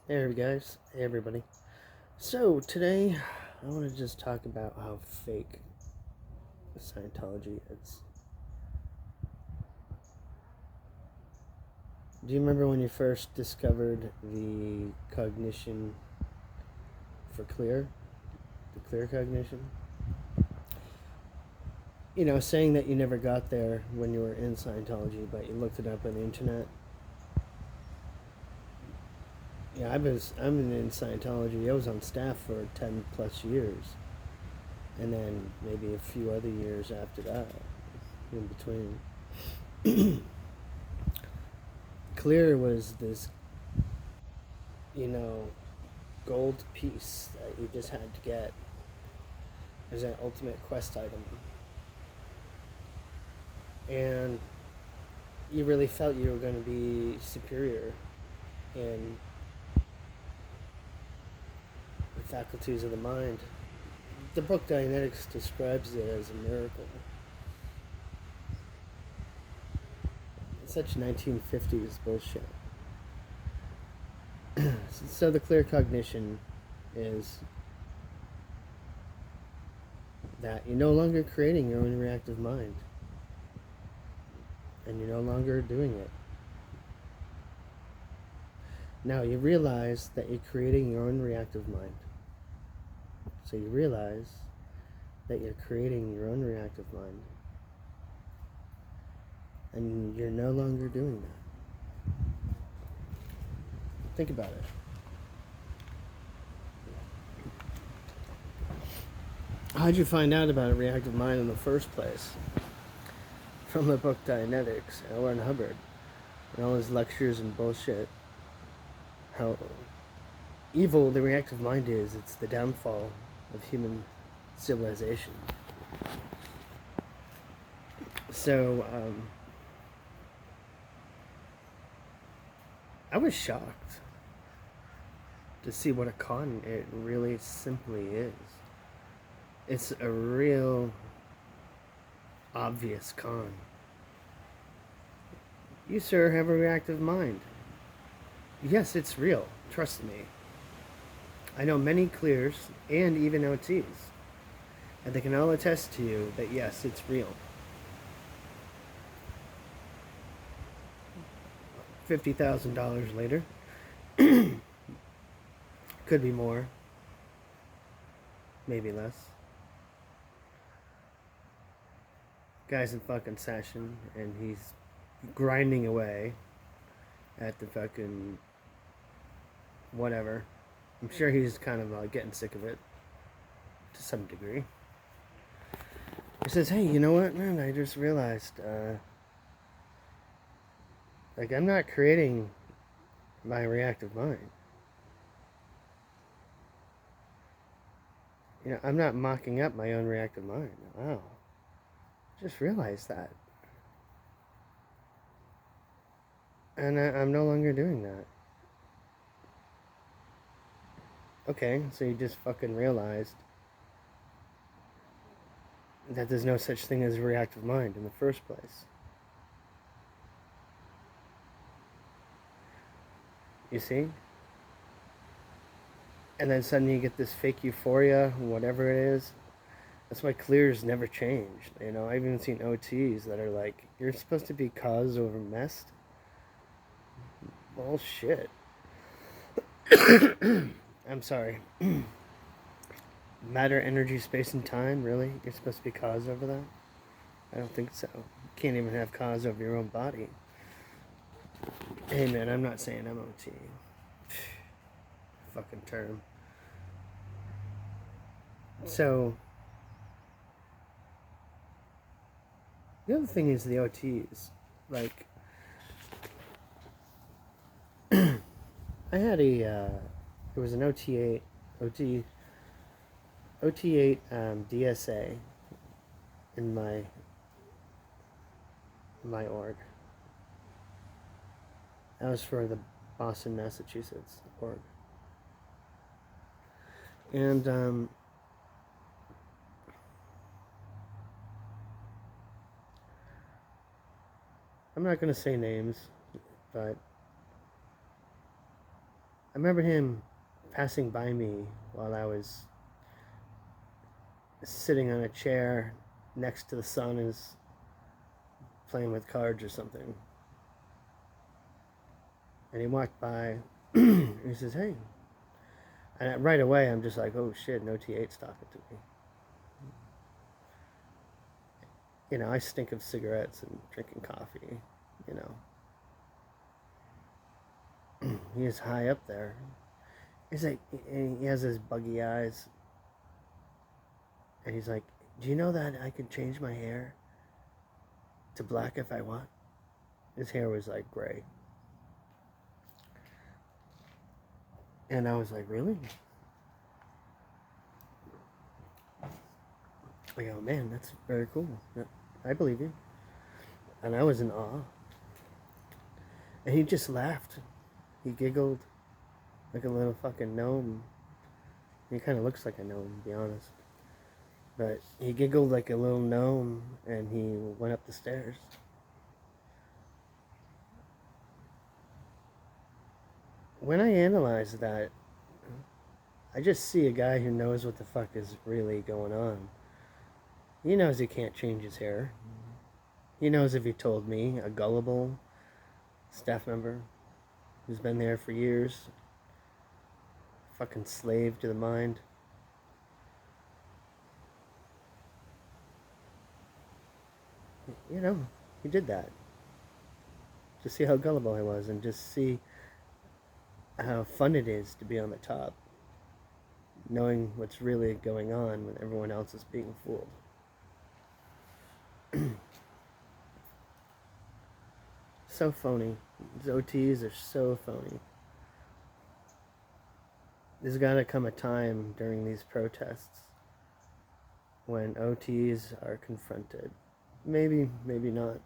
Hey guys, hey everybody. So today I want to just talk about how fake Scientology is. Do you remember when you first discovered the cognition for clear? The clear cognition? Saying that you never got there when you were in Scientology, but you looked it up on the internet. Yeah, I'm in Scientology. I was on staff for 10 plus years. And then maybe a few other years after that in between. Clear was this, you know, gold piece that you just had to get as an ultimate quest item. And you really felt you were going to be superior in the faculties of the mind. The book Dianetics describes it as a miracle. It's such 1950s bullshit. So the clear cognition is that you're no longer creating your own reactive mind. And you're no longer doing it. Now you realize that you're creating your own reactive mind. So you realize that you're creating your own reactive mind. And you're no longer doing that. Think about it. How'd you find out about a reactive mind in the first place? From the book Dianetics, L. Ron Hubbard, and all his lectures and bullshit. How evil the reactive mind is. It's the downfall of human civilization. So, I was shocked to see what a con it really simply is. It's a real obvious con. You, sir, have a reactive mind. Yes, it's real. Trust me. I know many clears and even OTs, and they can all attest to you that yes, it's real. $50,000 later. Could be more. Maybe less. Guy's in fucking session, and he's grinding away at the fucking whatever. I'm sure he's kind of getting sick of it to some degree. He says, hey, you know what, man, I just realized, I'm not creating my reactive mind. I'm not mocking up my own reactive mind. Wow. Just realized that. And I'm no longer doing that. Okay, so you just fucking realized that there's no such thing as a reactive mind in the first place. You see? And then suddenly you get this fake euphoria, whatever it is. That's why clears never changed. I've even seen OTs that are like, you're supposed to be cause over messed. Bullshit. I'm sorry. Matter, energy, space, and time, really? You're supposed to be cause over that? I don't think so. You can't even have cause over your own body. Hey man, I'm not saying I'm OT. Fucking term. So, the other thing is the OTs. Like, I had it was an OT8 DSA in my org. That was for the Boston, Massachusetts org. And I'm not going to say names, but remember him passing by me while I was sitting on a chair next to the sun is playing with cards or something. And he walked by. He says, "Hey." And right away, I'm just like, "Oh shit, no T8's talking to me." You know, I stink of cigarettes and drinking coffee. You know, he is high up there. He's like, he has his buggy eyes, and he's like, "Do you know that I can change my hair to black if I want?" His hair was like gray, and I was like, "Really?" I go, "Man, that's very cool. Yeah, I believe you." And I was in awe. And he just laughed. He giggled like a little fucking gnome. He kind of looks like a gnome, to be honest. But he giggled like a little gnome, and he went up the stairs. When I analyze that, I just see a guy who knows what the fuck is really going on. He knows he can't change his hair. He knows if he told me, a gullible staff member who's been there for years, fucking slave to the mind. You know, he did that. Just see how gullible I was, and just see how fun it is to be on the top, knowing what's really going on when everyone else is being fooled. So phony. These OTs are so phony. There's got to come a time during these protests when OTs are confronted. Maybe, maybe not.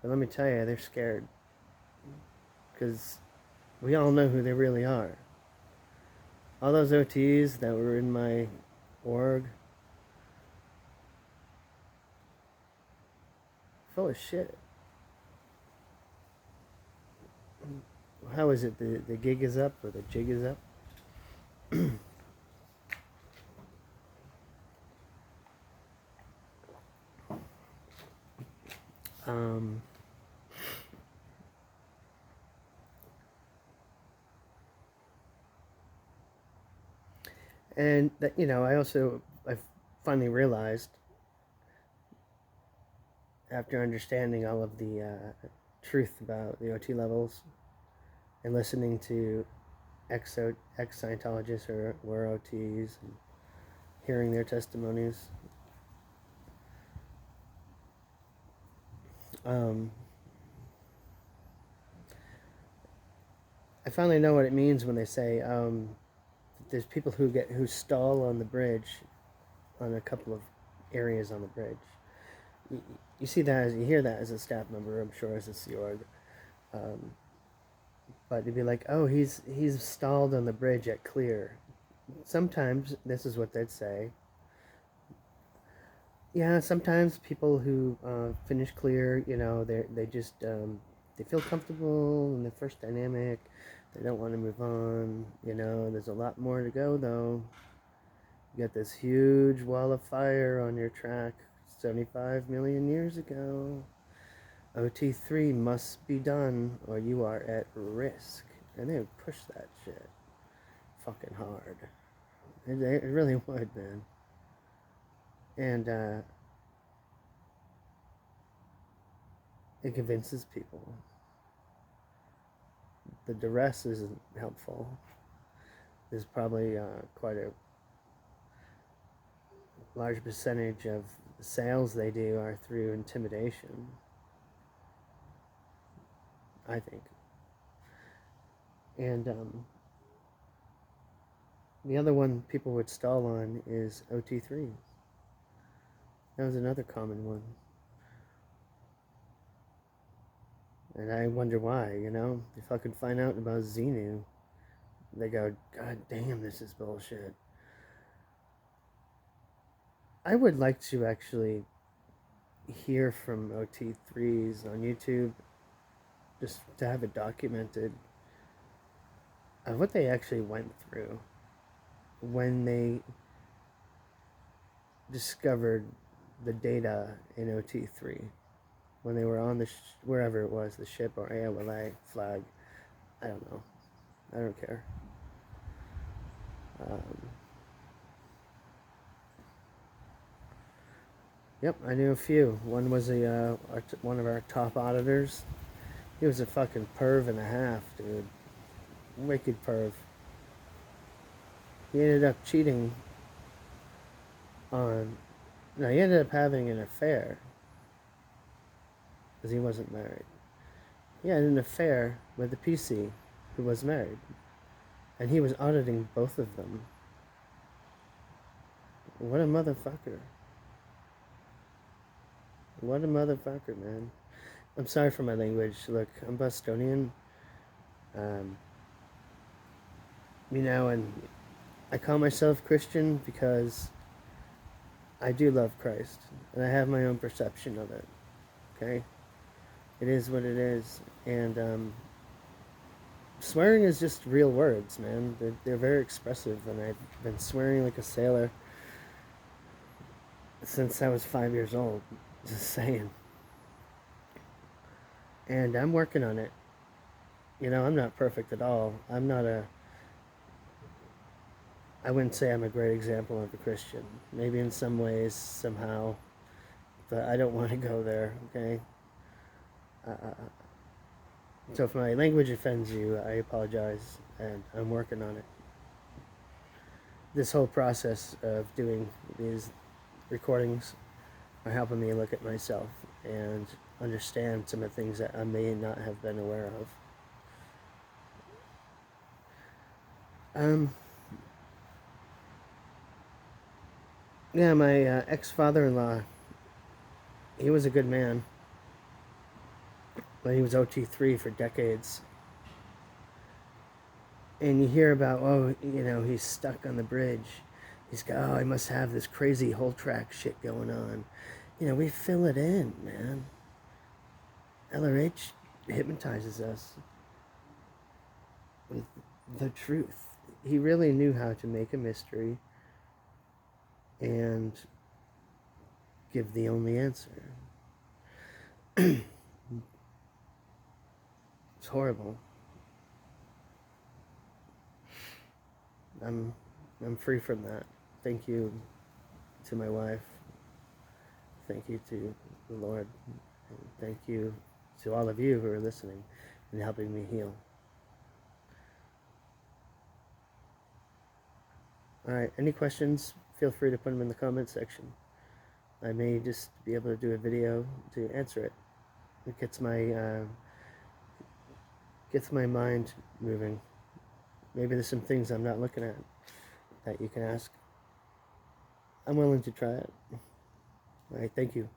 But let me tell you, they're scared. Because we all know who they really are. All those OTs that were in my org, full of shit. How is it? The gig is up or the jig is up? um, and that, you know, I finally realized after understanding all of the truth about the OT levels and listening to ex Scientologists or were OTs and hearing their testimonies. I finally know what it means when they say there's people who stall on the bridge, on a couple of areas on the bridge. You see that, you hear that as a staff member, I'm sure, as a Sea Org. But you'd be like, "Oh, he's stalled on the bridge at clear." Sometimes this is what they'd say. Yeah, sometimes people who finish clear, you know, they just they feel comfortable in the first dynamic. They don't want to move on. You know, there's a lot more to go though. You got this huge wall of fire on your track 75 million years ago. OT3 must be done or you are at risk. And they would push that shit fucking hard. It really would, man. And it convinces people. The duress isn't helpful. There's probably quite a large percentage of the sales they do are through intimidation, I think. And the other one people would stall on is OT3. That was another common one. And I wonder why, you know? They fucking find out about Xenu. They go, "God damn, this is bullshit." I would like to actually hear from OT3s on YouTube, just to have it documented. of what they actually went through when they discovered the data in OT3, when they were on the wherever it was, the ship or AOLA flag. I don't know. I don't care. Yep, I knew a few. One was one of our top auditors. He was a fucking perv and a half, dude. Wicked perv. He ended up cheating on... No, he ended up having an affair. Because he wasn't married. He had an affair with the PC who was married. And he was auditing both of them. What a motherfucker. What a motherfucker, man. I'm sorry for my language. Look, I'm Bostonian. And I call myself Christian because I do love Christ. And I have my own perception of it. Okay? It is what it is. And swearing is just real words, man. They're very expressive. And I've been swearing like a sailor since I was 5 years old. Just saying. And I'm working on it. I'm not perfect at all. I wouldn't say I'm a great example of a Christian. Maybe in some ways, somehow. But I don't want to go there, okay? So if my language offends you, I apologize. And I'm working on it. This whole process of doing these recordings are helping me look at myself and understand some of the things that I may not have been aware of. Yeah, my ex-father-in-law, he was a good man. But he was OT3 for decades. And you hear about, he's stuck on the bridge. He must have this crazy whole track shit going on. We fill it in, man. LRH hypnotizes us with the truth. He really knew how to make a mystery and give the only answer. It's horrible. I'm free from that. Thank you to my wife. Thank you to the Lord. And thank you to all of you who are listening and helping me heal. Alright, any questions? Feel free to put them in the comment section. I may just be able to do a video to answer it. It gets my mind moving. Maybe there's some things I'm not looking at that you can ask. I'm willing to try it. Alright, thank you.